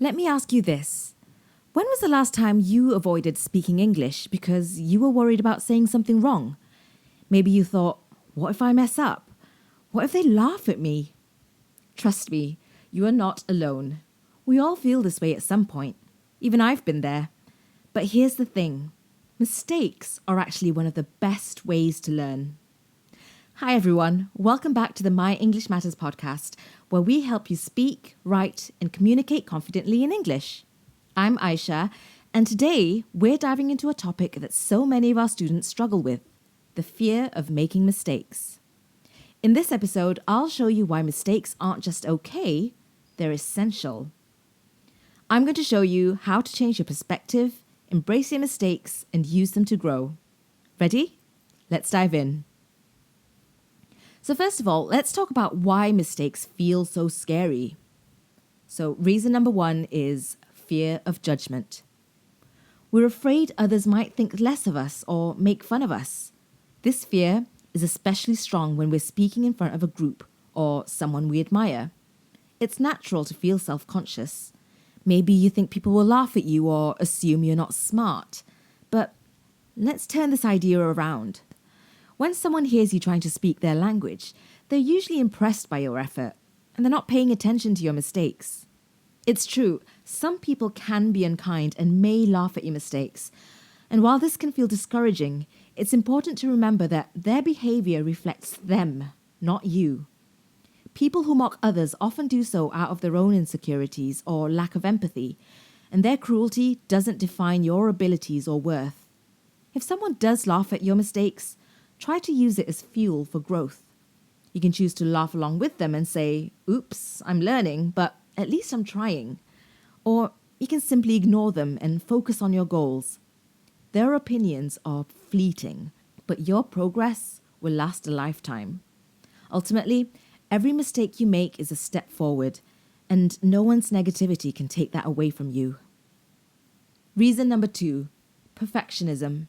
Let me ask you this. When was the last time you avoided speaking English because you were worried about saying something wrong? Maybe you thought, what if I mess up? What if they laugh at me? Trust me, you are not alone. We all feel this way at some point. Even I've been there. But here's the thing. Mistakes are actually one of the best ways to learn. Hi everyone, welcome back to the My English Matters podcast, where we help you speak, write, and communicate confidently in English. I'm Aisya, and today we're diving into a topic that so many of our students struggle with, the fear of making mistakes. In this episode, I'll show you why mistakes aren't just okay, they're essential. I'm going to show you how to change your perspective, embrace your mistakes, and use them to grow. Ready? Let's dive in. So first of all, let's talk about why mistakes feel so scary. So reason number one is fear of judgment. We're afraid others might think less of us or make fun of us. This fear is especially strong when we're speaking in front of a group or someone we admire. It's natural to feel self-conscious. Maybe you think people will laugh at you or assume you're not smart. But let's turn this idea around. When someone hears you trying to speak their language, they're usually impressed by your effort, and they're not paying attention to your mistakes. It's true, some people can be unkind and may laugh at your mistakes. And while this can feel discouraging, it's important to remember that their behavior reflects them, not you. People who mock others often do so out of their own insecurities or lack of empathy, and their cruelty doesn't define your abilities or worth. If someone does laugh at your mistakes, try to use it as fuel for growth. You can choose to laugh along with them and say, "Oops, I'm learning, but at least I'm trying." Or you can simply ignore them and focus on your goals. Their opinions are fleeting, but your progress will last a lifetime. Ultimately, every mistake you make is a step forward, and no one's negativity can take that away from you. Reason number two, perfectionism.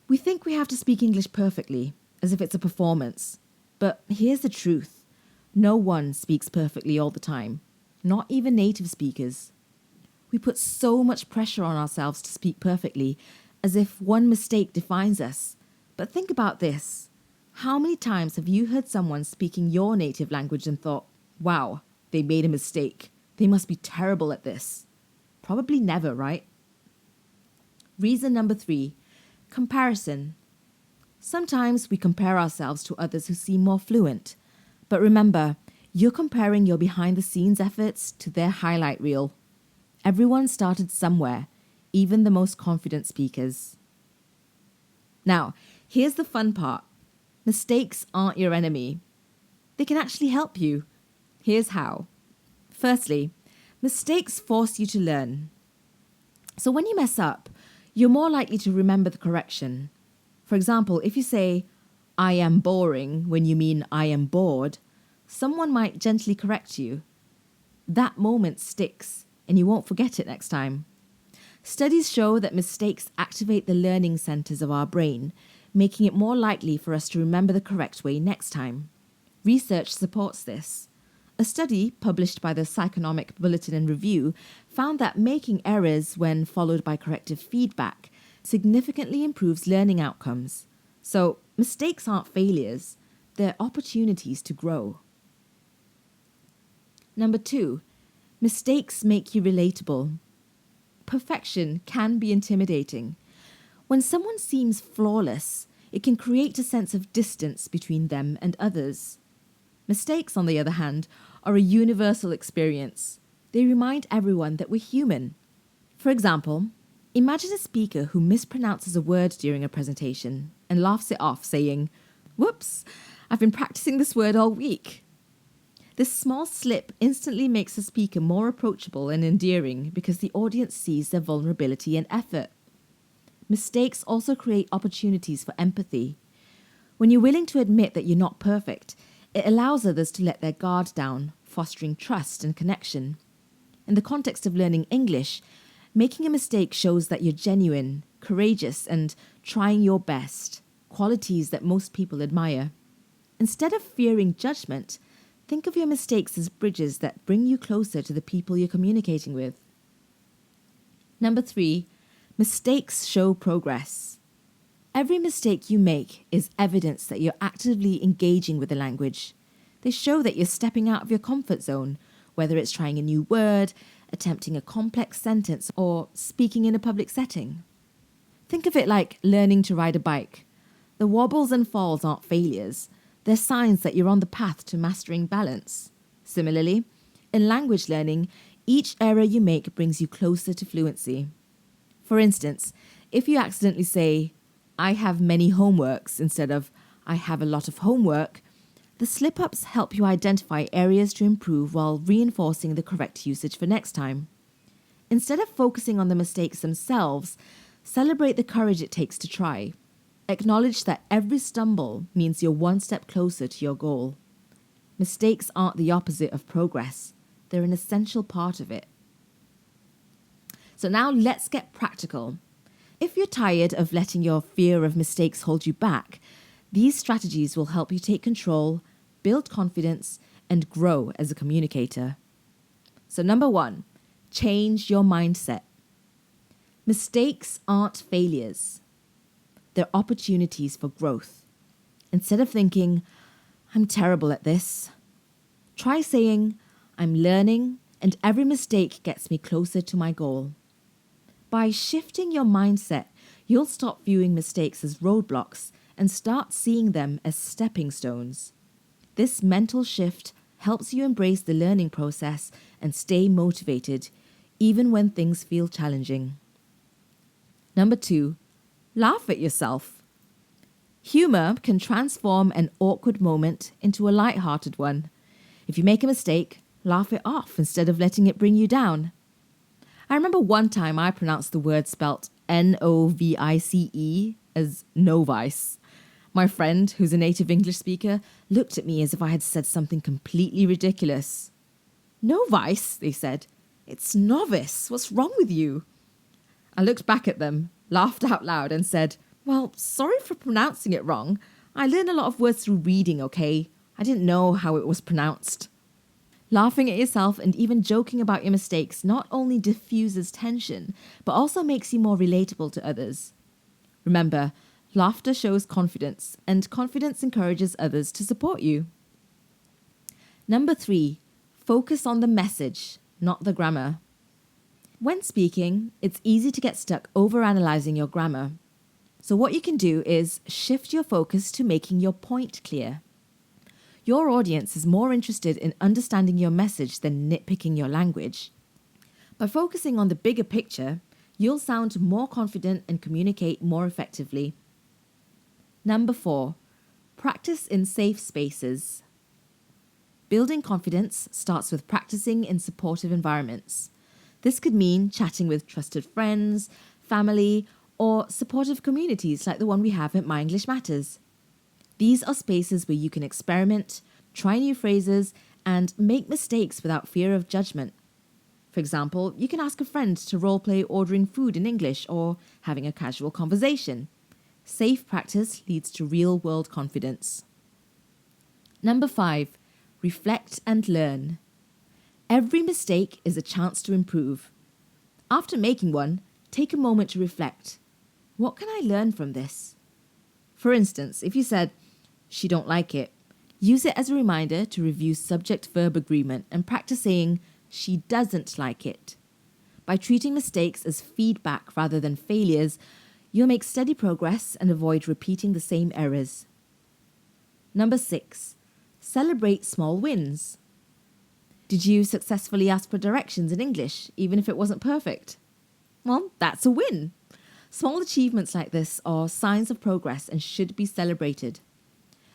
We think we have to speak English perfectly, as if it's a performance. But here's the truth. No one speaks perfectly all the time, not even native speakers. We put so much pressure on ourselves to speak perfectly, as if one mistake defines us. But think about this. How many times have you heard someone speaking your native language and thought, "Wow, they made a mistake. They must be terrible at this"? Probably never, right? Reason number three, comparison. Sometimes we compare ourselves to others who seem more fluent. But remember, you're comparing your behind-the-scenes efforts to their highlight reel. Everyone started somewhere, even the most confident speakers. Now, here's the fun part. Mistakes aren't your enemy. They can actually help you. Here's how. Firstly, mistakes force you to learn. So when you mess up, you're more likely to remember the correction. For example, if you say, "I am boring," when you mean "I am bored," someone might gently correct you. That moment sticks, and you won't forget it next time. Studies show that mistakes activate the learning centers of our brain, making it more likely for us to remember the correct way next time. Research supports this. A study published by the Psychonomic Bulletin and Review found that making errors when followed by corrective feedback significantly improves learning outcomes. So mistakes aren't failures, they're opportunities to grow. Number two, mistakes make you relatable. Perfection can be intimidating. When someone seems flawless, it can create a sense of distance between them and others. Mistakes, on the other hand, are a universal experience. They remind everyone that we're human. For example, imagine a speaker who mispronounces a word during a presentation and laughs it off, saying, "Whoops, I've been practicing this word all week." This small slip instantly makes the speaker more approachable and endearing because the audience sees their vulnerability and effort. Mistakes also create opportunities for empathy. When you're willing to admit that you're not perfect, it allows others to let their guard down, fostering trust and connection. In the context of learning English, making a mistake shows that you're genuine, courageous, and trying your best, qualities that most people admire. Instead of fearing judgment, think of your mistakes as bridges that bring you closer to the people you're communicating with. Number 3, mistakes show progress. Every mistake you make is evidence that you're actively engaging with the language. They show that you're stepping out of your comfort zone, whether it's trying a new word, attempting a complex sentence, or speaking in a public setting. Think of it like learning to ride a bike. The wobbles and falls aren't failures. They're signs that you're on the path to mastering balance. Similarly, in language learning, each error you make brings you closer to fluency. For instance, if you accidentally say, "I have many homeworks" instead of "I have a lot of homework," the slip-ups help you identify areas to improve while reinforcing the correct usage for next time. Instead of focusing on the mistakes themselves, celebrate the courage it takes to try. Acknowledge that every stumble means you're one step closer to your goal. Mistakes aren't the opposite of progress. They're an essential part of it. So now let's get practical. If you're tired of letting your fear of mistakes hold you back, these strategies will help you take control, build confidence, and grow as a communicator. So number 1, change your mindset. Mistakes aren't failures. They're opportunities for growth. Instead of thinking, "I'm terrible at this," try saying, "I'm learning, and every mistake gets me closer to my goal." By shifting your mindset, you'll stop viewing mistakes as roadblocks and start seeing them as stepping stones. This mental shift helps you embrace the learning process and stay motivated, even when things feel challenging. Number 2, laugh at yourself. Humor can transform an awkward moment into a light-hearted one. If you make a mistake, laugh it off instead of letting it bring you down. I remember one time I pronounced the word spelt Novice as novice. My friend, who's a native English speaker, looked at me as if I had said something completely ridiculous. "Novice," they said. "It's novice. What's wrong with you?" I looked back at them, laughed out loud and said, "Well, sorry for pronouncing it wrong. I learned a lot of words through reading, okay? I didn't know how it was pronounced." Laughing at yourself and even joking about your mistakes not only diffuses tension, but also makes you more relatable to others. Remember, laughter shows confidence, and confidence encourages others to support you. Number 3, focus on the message, not the grammar. When speaking, it's easy to get stuck overanalyzing your grammar. So what you can do is shift your focus to making your point clear. Your audience is more interested in understanding your message than nitpicking your language. By focusing on the bigger picture, you'll sound more confident and communicate more effectively. Number 4, practice in safe spaces. Building confidence starts with practicing in supportive environments. This could mean chatting with trusted friends, family, or supportive communities like the one we have at My English Matters. These are spaces where you can experiment, try new phrases, and make mistakes without fear of judgment. For example, you can ask a friend to roleplay ordering food in English or having a casual conversation. Safe practice leads to real-world confidence. Number 5, reflect and learn. Every mistake is a chance to improve. After making one, take a moment to reflect. What can I learn from this? For instance, if you said, "She don't like it," use it as a reminder to review subject-verb agreement and practice saying, "She doesn't like it." By treating mistakes as feedback rather than failures, you'll make steady progress and avoid repeating the same errors. Number 6, celebrate small wins. Did you successfully ask for directions in English, even if it wasn't perfect? Well, that's a win. Small achievements like this are signs of progress and should be celebrated.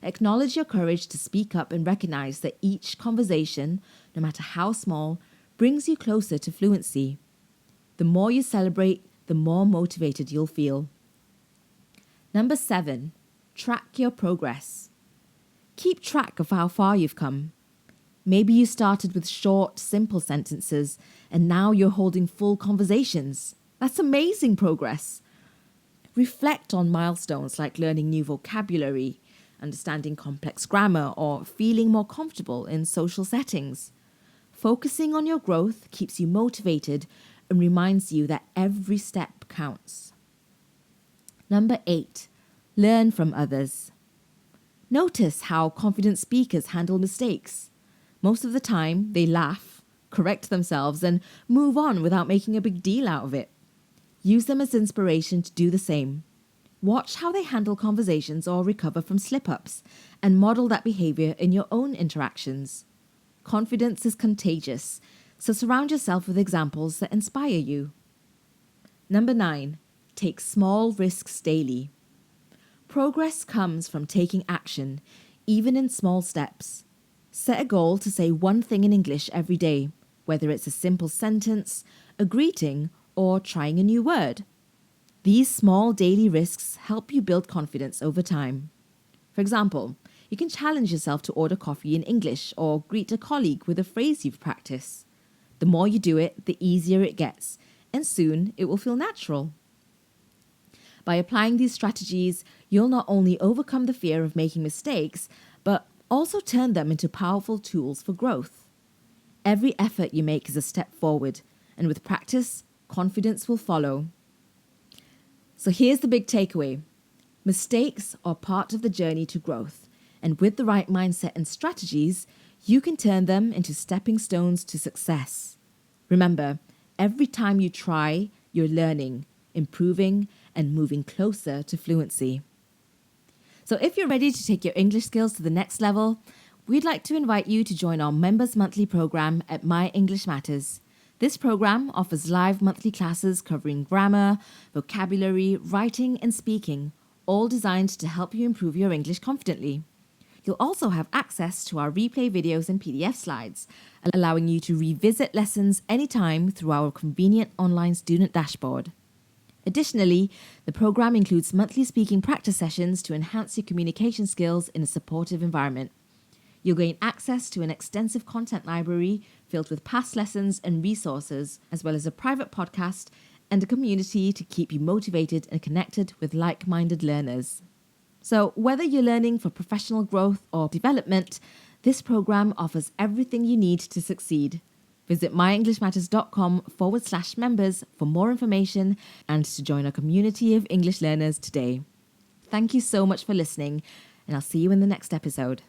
Acknowledge your courage to speak up and recognize that each conversation, no matter how small, brings you closer to fluency. The more you celebrate, the more motivated you'll feel. Number 7, track your progress. Keep track of how far you've come. Maybe you started with short, simple sentences, and now you're holding full conversations. That's amazing progress. Reflect on milestones like learning new vocabulary, understanding complex grammar, or feeling more comfortable in social settings. Focusing on your growth keeps you motivated and reminds you that every step counts. Number 8, learn from others. Notice how confident speakers handle mistakes. Most of the time, they laugh, correct themselves, and move on without making a big deal out of it. Use them as inspiration to do the same. Watch how they handle conversations or recover from slip-ups, and model that behavior in your own interactions. Confidence is contagious, so surround yourself with examples that inspire you. Number 9, take small risks daily. Progress comes from taking action, even in small steps. Set a goal to say one thing in English every day, whether it's a simple sentence, a greeting, or trying a new word. These small daily risks help you build confidence over time. For example, you can challenge yourself to order coffee in English or greet a colleague with a phrase you've practiced. The more you do it, the easier it gets, and soon it will feel natural. By applying these strategies, you'll not only overcome the fear of making mistakes, but also turn them into powerful tools for growth. Every effort you make is a step forward, and with practice, confidence will follow. So here's the big takeaway. Mistakes are part of the journey to growth, and with the right mindset and strategies, you can turn them into stepping stones to success. Remember, every time you try, you're learning, improving, and moving closer to fluency. So if you're ready to take your English skills to the next level, we'd like to invite you to join our Members Monthly program at My English Matters. This program offers live monthly classes covering grammar, vocabulary, writing, and speaking, all designed to help you improve your English confidently. You'll also have access to our replay videos and PDF slides, allowing you to revisit lessons anytime through our convenient online student dashboard. Additionally, the program includes monthly speaking practice sessions to enhance your communication skills in a supportive environment. You'll gain access to an extensive content library filled with past lessons and resources, as well as a private podcast and a community to keep you motivated and connected with like-minded learners. So whether you're learning for professional growth or development, this program offers everything you need to succeed. Visit myenglishmatters.com/members for more information and to join our community of English learners today. Thank you so much for listening, and I'll see you in the next episode.